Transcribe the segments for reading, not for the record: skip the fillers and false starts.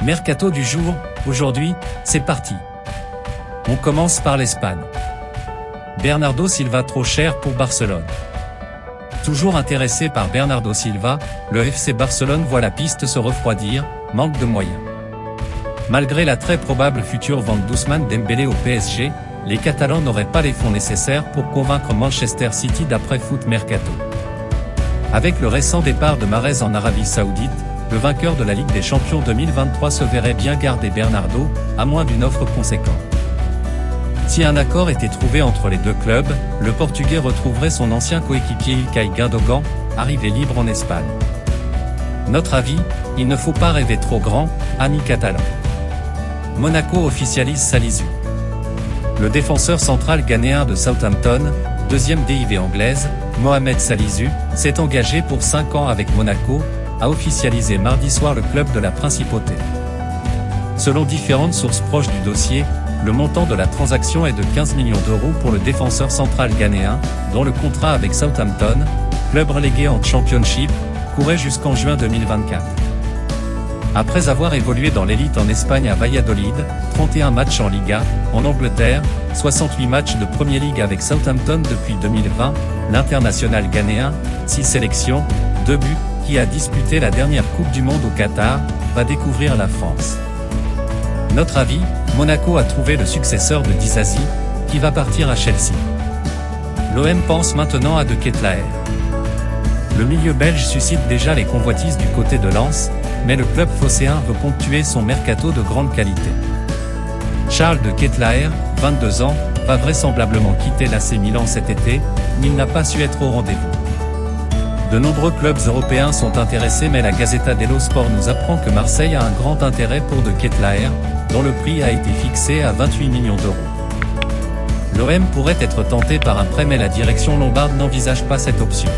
Mercato du jour, aujourd'hui, c'est parti. On commence par l'Espagne. Bernardo Silva trop cher pour Barcelone. Toujours intéressé par Bernardo Silva, le FC Barcelone voit la piste se refroidir, manque de moyens. Malgré la très probable future vente d'Ousmane Dembélé au PSG, les Catalans n'auraient pas les fonds nécessaires pour convaincre Manchester City d'après Foot Mercato. Avec le récent départ de Mahrez en Arabie Saoudite, le vainqueur de la Ligue des Champions 2023 se verrait bien garder Bernardo, à moins d'une offre conséquente. Si un accord était trouvé entre les deux clubs, le Portugais retrouverait son ancien coéquipier Ilkay Gundogan, arrivé libre en Espagne. Notre avis, il ne faut pas rêver trop grand, amis catalans. Monaco officialise Salisu. Le défenseur central ghanéen de Southampton, deuxième DIV anglaise, Mohamed Salisu, s'est engagé pour 5 ans avec Monaco, a officialisé mardi soir le club de la Principauté. Selon différentes sources proches du dossier, le montant de la transaction est de 15 millions d'euros pour le défenseur central ghanéen, dont le contrat avec Southampton, club relégué en Championship, courait jusqu'en juin 2024. Après avoir évolué dans l'élite en Espagne à Valladolid, 31 matchs en Liga, en Angleterre, 68 matchs de Premier League avec Southampton depuis 2020, l'international ghanéen, 6 sélections, 2 buts, qui a disputé la dernière Coupe du Monde au Qatar, va découvrir la France. Notre avis, Monaco a trouvé le successeur de Disasi, qui va partir à Chelsea. L'OM pense maintenant à De Ketelaere. Le milieu belge suscite déjà les convoitises du côté de Lens, mais le club phocéen veut ponctuer son mercato de grande qualité. Charles De Ketelaere, 22 ans, va vraisemblablement quitter l'AC Milan cet été, mais il n'a pas su être au rendez-vous. De nombreux clubs européens sont intéressés, mais la Gazzetta dello Sport nous apprend que Marseille a un grand intérêt pour De Ketelaere, dont le prix a été fixé à 28 millions d'euros. L'OM pourrait être tenté par un prêt, mais la direction lombarde n'envisage pas cette option.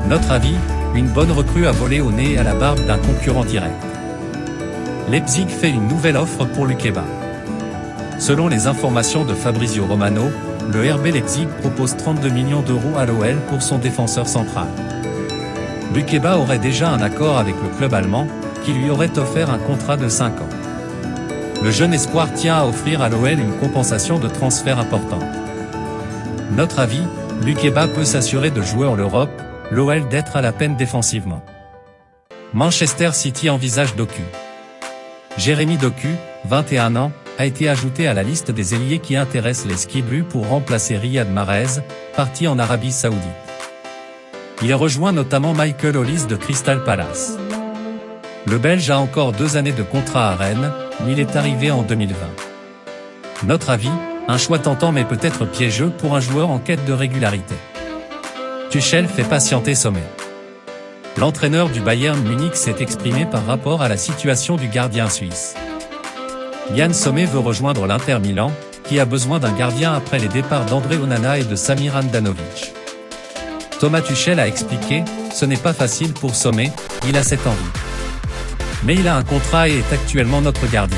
Notre avis, une bonne recrue a volé au nez et à la barbe d'un concurrent direct. Leipzig fait une nouvelle offre pour Lukeba. Selon les informations de Fabrizio Romano, le RB Leipzig propose 32 millions d'euros à l'OL pour son défenseur central. Lukeba aurait déjà un accord avec le club allemand, qui lui aurait offert un contrat de 5 ans. Le jeune espoir tient à offrir à l'OL une compensation de transfert importante. Notre avis, Lukeba peut s'assurer de jouer en Europe, l'OL d'être à la peine défensivement. Manchester City envisage Doku. Jérémy Doku, 21 ans, a été ajouté à la liste des ailiers qui intéressent les Ski Blues pour remplacer Riyad Mahrez, parti en Arabie Saoudite. Il rejoint notamment Michael Olise de Crystal Palace. Le Belge a encore 2 années de contrat à Rennes, mais il est arrivé en 2020. Notre avis, un choix tentant mais peut-être piégeux pour un joueur en quête de régularité. Tuchel fait patienter Sommer. L'entraîneur du Bayern Munich s'est exprimé par rapport à la situation du gardien suisse. Yann Sommer veut rejoindre l'Inter Milan, qui a besoin d'un gardien après les départs d'André Onana et de Samir Handanovic. Thomas Tuchel a expliqué, ce n'est pas facile pour Sommer, il a cette envie. Mais il a un contrat et est actuellement notre gardien.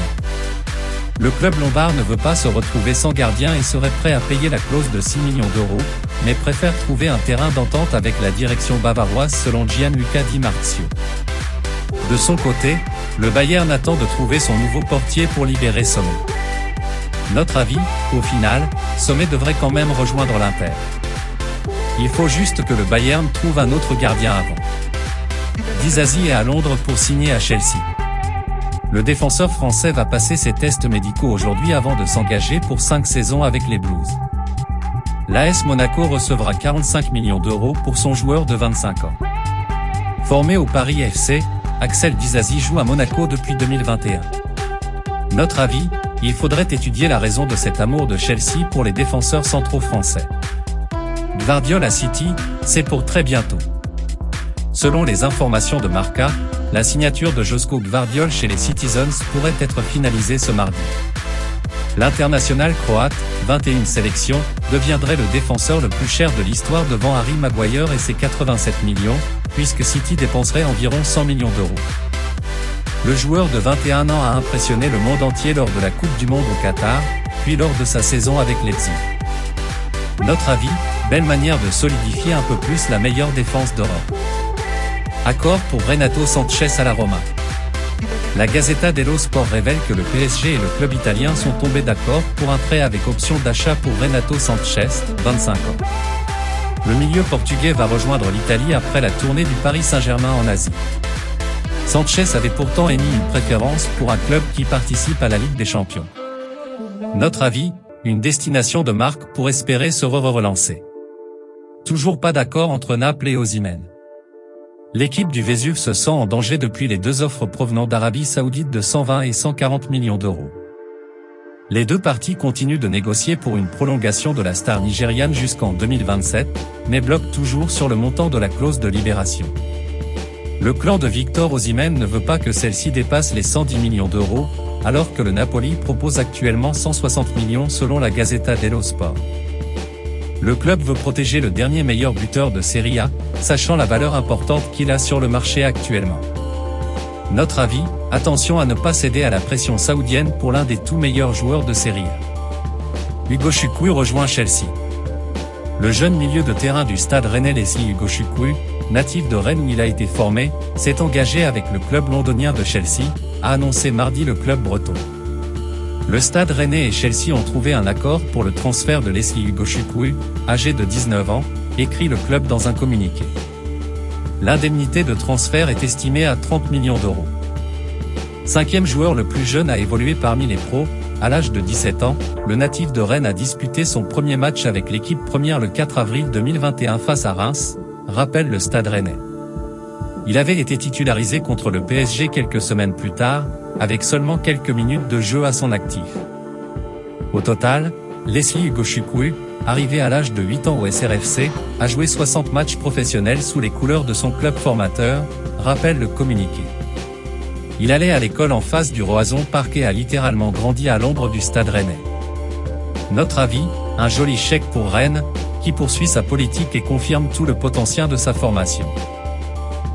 Le club lombard ne veut pas se retrouver sans gardien et serait prêt à payer la clause de 6 millions d'euros, mais préfère trouver un terrain d'entente avec la direction bavaroise selon Gianluca Di Marzio. De son côté, le Bayern attend de trouver son nouveau portier pour libérer Sommer. Notre avis, au final, Sommer devrait quand même rejoindre l'Inter. Il faut juste que le Bayern trouve un autre gardien avant. Disasi est à Londres pour signer à Chelsea. Le défenseur français va passer ses tests médicaux aujourd'hui avant de s'engager pour 5 saisons avec les Blues. L'AS Monaco recevra 45 millions d'euros pour son joueur de 25 ans. Formé au Paris FC, Axel Disasi joue à Monaco depuis 2021. Notre avis, il faudrait étudier la raison de cet amour de Chelsea pour les défenseurs centraux français. Gvardiol à City, c'est pour très bientôt. Selon les informations de Marca, la signature de Joško Gvardiol chez les Citizens pourrait être finalisée ce mardi. L'international croate, 21 sélections, deviendrait le défenseur le plus cher de l'histoire devant Harry Maguire et ses 87 millions, puisque City dépenserait environ 100 millions d'euros. Le joueur de 21 ans a impressionné le monde entier lors de la Coupe du Monde au Qatar, puis lors de sa saison avec Leipzig. Notre avis, belle manière de solidifier un peu plus la meilleure défense d'Europe. Accord pour Renato Sanchez à la Roma. La Gazzetta dello Sport révèle que le PSG et le club italien sont tombés d'accord pour un prêt avec option d'achat pour Renato Sanchez, 25 ans. Le milieu portugais va rejoindre l'Italie après la tournée du Paris Saint-Germain en Asie. Sanchez avait pourtant émis une préférence pour un club qui participe à la Ligue des Champions. Notre avis, une destination de marque pour espérer se relancer. Toujours pas d'accord entre Naples et Osimhen. L'équipe du Vésuve se sent en danger depuis les deux offres provenant d'Arabie Saoudite de 120 et 140 millions d'euros. Les deux parties continuent de négocier pour une prolongation de la star nigériane jusqu'en 2027, mais bloquent toujours sur le montant de la clause de libération. Le clan de Victor Osimhen ne veut pas que celle-ci dépasse les 110 millions d'euros, alors que le Napoli propose actuellement 160 millions selon la Gazzetta dello Sport. Le club veut protéger le dernier meilleur buteur de Serie A, sachant la valeur importante qu'il a sur le marché actuellement. Notre avis, attention à ne pas céder à la pression saoudienne pour l'un des tout meilleurs joueurs de Serie A. Ugo Chukwu rejoint Chelsea. Le jeune milieu de terrain du Stade Rennais Leslie Ugo Chukwu, natif de Rennes où il a été formé, s'est engagé avec le club londonien de Chelsea, a annoncé mardi le club breton. Le Stade Rennais et Chelsea ont trouvé un accord pour le transfert de Leslie Ugo Chukwu, âgé de 19 ans, écrit le club dans un communiqué. L'indemnité de transfert est estimée à 30 millions d'euros. Cinquième joueur le plus jeune à évoluer parmi les pros, à l'âge de 17 ans, le natif de Rennes a disputé son premier match avec l'équipe première le 4 avril 2021 face à Reims, rappelle le Stade Rennais. Il avait été titularisé contre le PSG quelques semaines plus tard, avec seulement quelques minutes de jeu à son actif. Au total, Leslie Ugo Chukwu, arrivé à l'âge de 8 ans au SRFC, a joué 60 matchs professionnels sous les couleurs de son club formateur, rappelle le communiqué. Il allait à l'école en face du Roazhon Park et a littéralement grandi à l'ombre du Stade Rennais. Notre avis, un joli chèque pour Rennes, qui poursuit sa politique et confirme tout le potentiel de sa formation.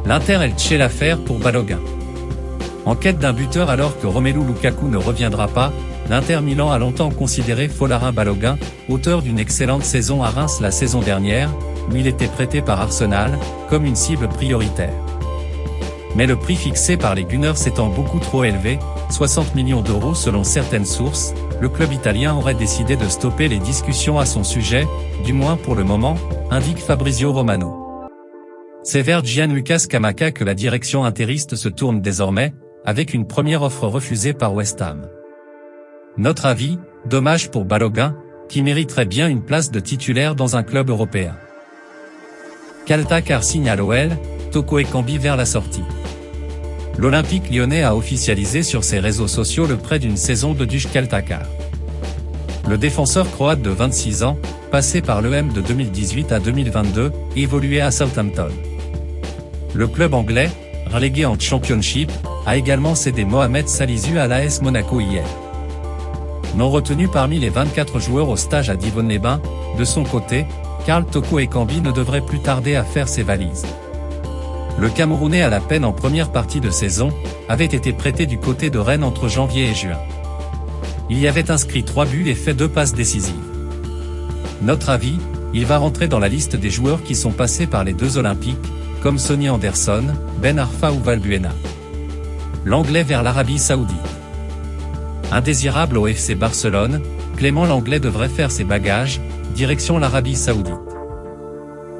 L'Inter Elche l'affaire pour Balogun. En quête d'un buteur alors que Romelu Lukaku ne reviendra pas, l'Inter Milan a longtemps considéré Folarin Balogun, auteur d'une excellente saison à Reims la saison dernière, où il était prêté par Arsenal, comme une cible prioritaire. Mais le prix fixé par les Gunners étant beaucoup trop élevé, 60 millions d'euros selon certaines sources, le club italien aurait décidé de stopper les discussions à son sujet, du moins pour le moment, indique Fabrizio Romano. C'est vers Gianluca Scamacca que la direction interiste se tourne désormais, avec une première offre refusée par West Ham. Notre avis, dommage pour Balogun, qui mériterait bien une place de titulaire dans un club européen. Caltakar signe à l'OL, Toko Ekambi vers la sortie. L'Olympique lyonnais a officialisé sur ses réseaux sociaux le prêt d'une saison de Dush Caltakar. Le défenseur croate de 26 ans, passé par l'EM de 2018 à 2022, évoluait à Southampton. Le club anglais, relégué en Championship, a également cédé Mohamed Salisu à l'AS Monaco hier. Non retenu parmi les 24 joueurs au stage à Divonne-les-Bains, de son côté, Karl Toko Ekambi ne devrait plus tarder à faire ses valises. Le Camerounais à la peine en première partie de saison, avait été prêté du côté de Rennes entre janvier et juin. Il y avait inscrit 3 buts et fait 2 passes décisives. Notre avis, il va rentrer dans la liste des joueurs qui sont passés par les deux Olympiques, comme Sonny Anderson, Ben Arfa ou Valbuena. L'Anglais vers l'Arabie Saoudite. Indésirable au FC Barcelone, Clément Lenglet devrait faire ses bagages, direction l'Arabie Saoudite.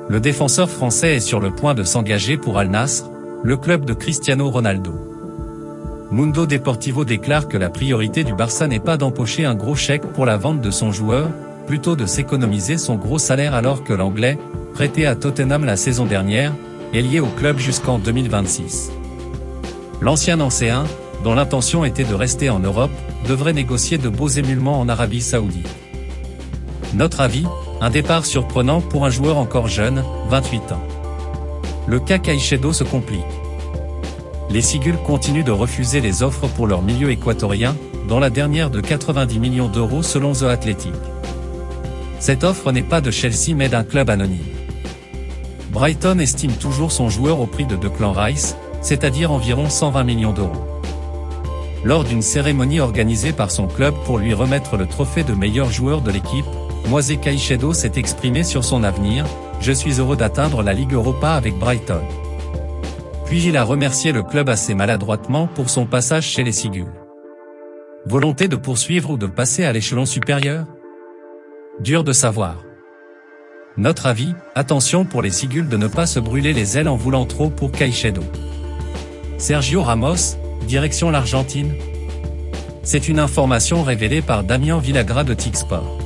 Le défenseur français est sur le point de s'engager pour Al Nassr, le club de Cristiano Ronaldo. Mundo Deportivo déclare que la priorité du Barça n'est pas d'empocher un gros chèque pour la vente de son joueur, plutôt de s'économiser son gros salaire alors que l'Anglais, prêté à Tottenham la saison dernière, est lié au club jusqu'en 2026. L'ancien Nancéen, dont l'intention était de rester en Europe, devrait négocier de beaux émoluments en Arabie Saoudite. Notre avis, un départ surprenant pour un joueur encore jeune, 28 ans. Le cas Caicedo se complique. Les Cigules continuent de refuser les offres pour leur milieu équatorien, dont la dernière de 90 millions d'euros selon The Athletic. Cette offre n'est pas de Chelsea mais d'un club anonyme. Brighton estime toujours son joueur au prix de Declan Rice, c'est-à-dire environ 120 millions d'euros. Lors d'une cérémonie organisée par son club pour lui remettre le trophée de meilleur joueur de l'équipe, Moisés Caicedo s'est exprimé sur son avenir, « Je suis heureux d'atteindre la Ligue Europa avec Brighton. Puis il a remercié le club assez maladroitement pour son passage chez les Cigules. Volonté de poursuivre ou de passer à l'échelon supérieur? Dur de savoir. Notre avis, attention pour les Cigules de ne pas se brûler les ailes en voulant trop pour Caicedo. Sergio Ramos, direction l'Argentine? C'est une information révélée par Damien Villagra de TIC-Sport.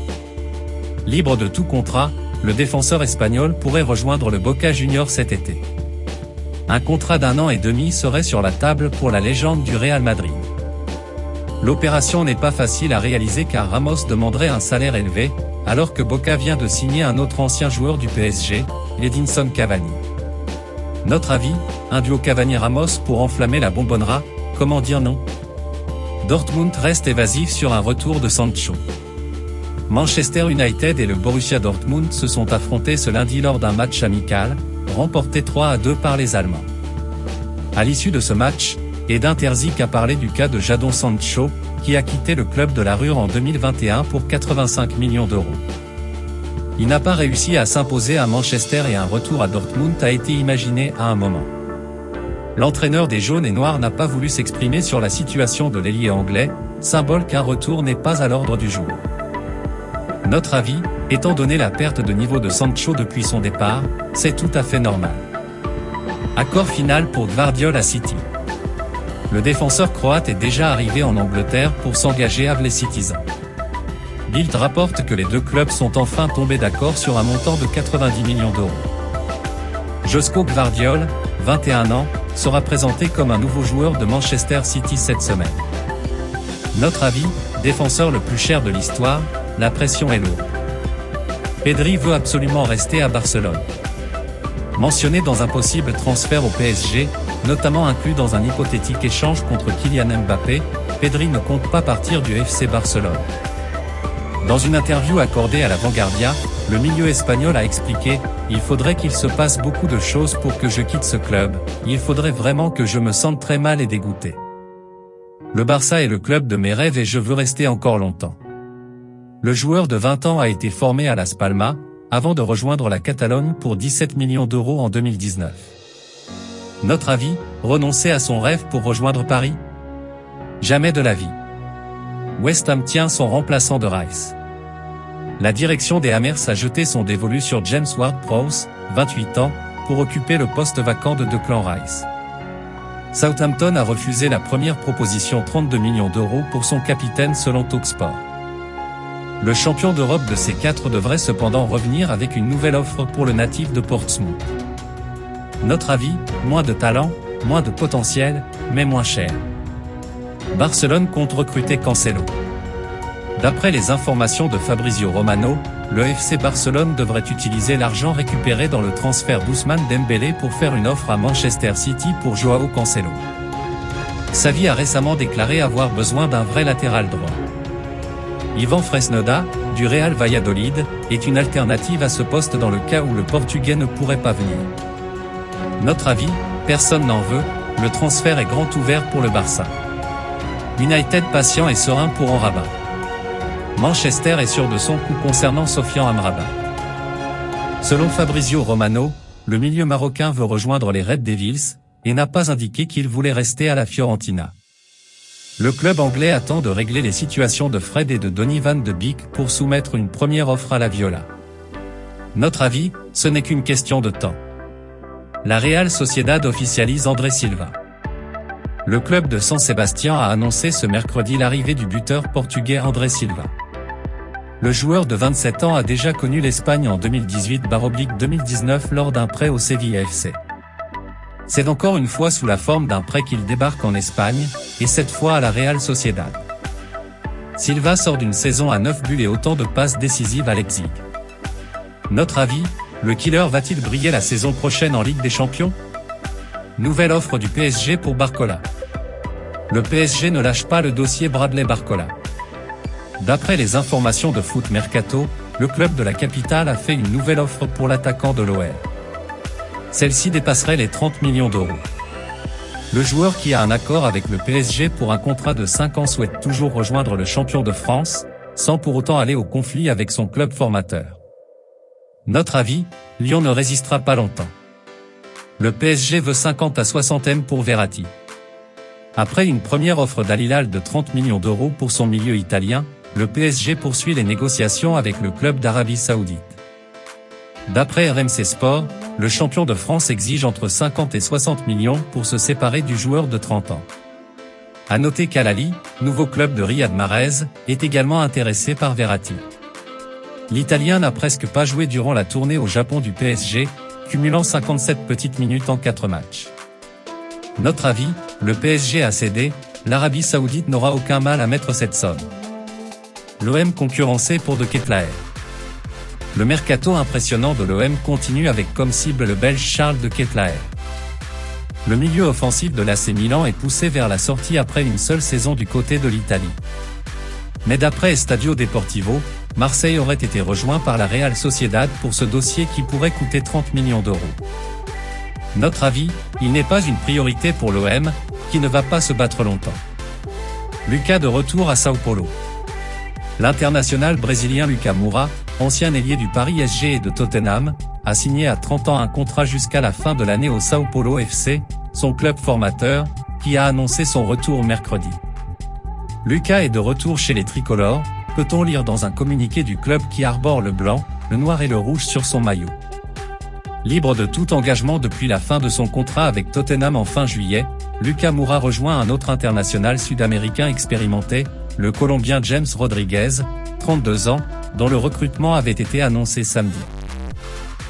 Libre de tout contrat, le défenseur espagnol pourrait rejoindre le Boca Juniors cet été. Un contrat d'1 an et demi serait sur la table pour la légende du Real Madrid. L'opération n'est pas facile à réaliser car Ramos demanderait un salaire élevé, alors que Boca vient de signer un autre ancien joueur du PSG, Edinson Cavani. Notre avis, un duo Cavani-Ramos pour enflammer la bonbonnera, comment dire non? Dortmund reste évasif sur un retour de Sancho. Manchester United et le Borussia Dortmund se sont affrontés ce lundi lors d'un match amical, remporté 3-2 par les Allemands. À l'issue de ce match, Edin Terzic a parlé du cas de Jadon Sancho, qui a quitté le club de la Ruhr en 2021 pour 85 millions d'euros. Il n'a pas réussi à s'imposer à Manchester et un retour à Dortmund a été imaginé à un moment. L'entraîneur des jaunes et noirs n'a pas voulu s'exprimer sur la situation de l'ailier anglais, symbole qu'un retour n'est pas à l'ordre du jour. Notre avis, étant donné la perte de niveau de Sancho depuis son départ, c'est tout à fait normal. Accord final pour Gvardiol à City. Le défenseur croate est déjà arrivé en Angleterre pour s'engager avec les Citizens. Bild rapporte que les deux clubs sont enfin tombés d'accord sur un montant de 90 millions d'euros. Josko Gvardiol, 21 ans, sera présenté comme un nouveau joueur de Manchester City cette semaine. Notre avis, défenseur le plus cher de l'histoire, la pression est lourde. Pedri veut absolument rester à Barcelone. Mentionné dans un possible transfert au PSG, notamment inclus dans un hypothétique échange contre Kylian Mbappé, Pedri ne compte pas partir du FC Barcelone. Dans une interview accordée à la Vanguardia, le milieu espagnol a expliqué « Il faudrait qu'il se passe beaucoup de choses pour que je quitte ce club, il faudrait vraiment que je me sente très mal et dégoûté. Le Barça est le club de mes rêves et je veux rester encore longtemps. » Le joueur de 20 ans a été formé à Las Palmas, avant de rejoindre la Catalogne pour 17 millions d'euros en 2019. Notre avis, renoncer à son rêve pour rejoindre Paris? Jamais de la vie. West Ham tient son remplaçant de Rice. La direction des Hammers a jeté son dévolu sur James Ward-Prowse, 28 ans, pour occuper le poste vacant de Declan Rice. Southampton a refusé la première proposition 32 millions d'euros pour son capitaine selon Talksport. Le champion d'Europe de C4 devrait cependant revenir avec une nouvelle offre pour le natif de Portsmouth. Notre avis, moins de talent, moins de potentiel, mais moins cher. Barcelone compte recruter Cancelo. D'après les informations de Fabrizio Romano, le FC Barcelone devrait utiliser l'argent récupéré dans le transfert d'Ousmane Dembélé pour faire une offre à Manchester City pour Joao Cancelo. Xavi a récemment déclaré avoir besoin d'un vrai latéral droit. Ivan Fresneda, du Real Valladolid, est une alternative à ce poste dans le cas où le Portugais ne pourrait pas venir. Notre avis, personne n'en veut, le transfert est grand ouvert pour le Barça. United patient et serein pour Amrabat. Manchester est sûr de son coup concernant Sofiane Amrabat. Selon Fabrizio Romano, le milieu marocain veut rejoindre les Red Devils, et n'a pas indiqué qu'il voulait rester à la Fiorentina. Le club anglais attend de régler les situations de Fred et de Donny van de Beek pour soumettre une première offre à la Viola. Notre avis, ce n'est qu'une question de temps. La Real Sociedad officialise André Silva. Le club de San Sebastián a annoncé ce mercredi l'arrivée du buteur portugais André Silva. Le joueur de 27 ans a déjà connu l'Espagne en 2018/2019 lors d'un prêt au Sevilla FC. C'est encore une fois sous la forme d'un prêt qu'il débarque en Espagne, et cette fois à la Real Sociedad. Silva sort d'une saison à 9 buts et autant de passes décisives à Leipzig. Notre avis, le killer va-t-il briller la saison prochaine en Ligue des Champions? Nouvelle offre du PSG pour Barcola. Le PSG ne lâche pas le dossier Bradley Barcola. D'après les informations de Foot Mercato, le club de la capitale a fait une nouvelle offre pour l'attaquant de l'OL. Celle-ci dépasserait les 30 millions d'euros. Le joueur qui a un accord avec le PSG pour un contrat de 5 ans souhaite toujours rejoindre le champion de France, sans pour autant aller au conflit avec son club formateur. Notre avis, Lyon ne résistera pas longtemps. le PSG veut 50 à 60 M pour Verratti. Après une première offre d'Al Hilal de 30 millions d'euros pour son milieu italien, le PSG poursuit les négociations avec le club d'Arabie Saoudite. D'après RMC Sport, le champion de France exige entre 50 et 60 millions pour se séparer du joueur de 30 ans. À noter qu'Al Ahly, nouveau club de Riyad Mahrez, est également intéressé par Verratti. L'Italien n'a presque pas joué durant la tournée au Japon du PSG, cumulant 57 petites minutes en 4 matchs. Notre avis, le PSG a cédé, l'Arabie Saoudite n'aura aucun mal à mettre cette somme. L'OM concurrencé pour De Ketelaere. Le mercato impressionnant de l'OM continue avec comme cible le Belge Charles De Ketelaere. Le milieu offensif de l'AC Milan est poussé vers la sortie après une seule saison du côté de l'Italie. Mais d'après Estadio Deportivo, Marseille aurait été rejoint par la Real Sociedad pour ce dossier qui pourrait coûter 30 millions d'euros. Notre avis, il n'est pas une priorité pour l'OM, qui ne va pas se battre longtemps. Lucas de retour à Sao Paulo. L'international brésilien Lucas Moura, ancien ailier du Paris SG et de Tottenham, a signé à 30 ans un contrat jusqu'à la fin de l'année au Sao Paulo FC, son club formateur, qui a annoncé son retour mercredi. Lucas est de retour chez les tricolores, peut-on lire dans un communiqué du club qui arbore le blanc, le noir et le rouge sur son maillot. Libre de tout engagement depuis la fin de son contrat avec Tottenham en fin juillet, Lucas Moura rejoint un autre international sud-américain expérimenté, le Colombien James Rodriguez, 32 ans, dont le recrutement avait été annoncé samedi.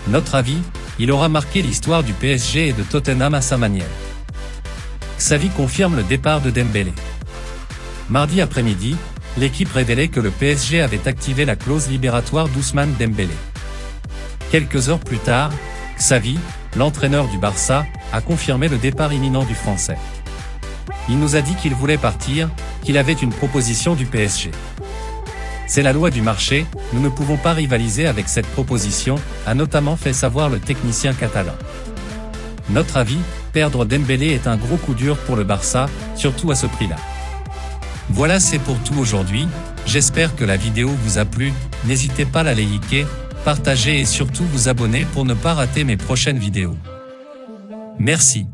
Notre avis, il aura marqué l'histoire du PSG et de Tottenham à sa manière. Xavi confirme le départ de Dembélé. Mardi après-midi, l'équipe révélait que le PSG avait activé la clause libératoire d'Ousmane Dembélé. Quelques heures plus tard, Xavi, l'entraîneur du Barça, a confirmé le départ imminent du Français. Il nous a dit qu'il voulait partir, qu'il avait une proposition du PSG. C'est la loi du marché, nous ne pouvons pas rivaliser avec cette proposition, a notamment fait savoir le technicien catalan. Notre avis, perdre Dembélé est un gros coup dur pour le Barça, surtout à ce prix-là. Voilà, c'est pour tout aujourd'hui, j'espère que la vidéo vous a plu, n'hésitez pas à la liker, partager et surtout vous abonner pour ne pas rater mes prochaines vidéos. Merci.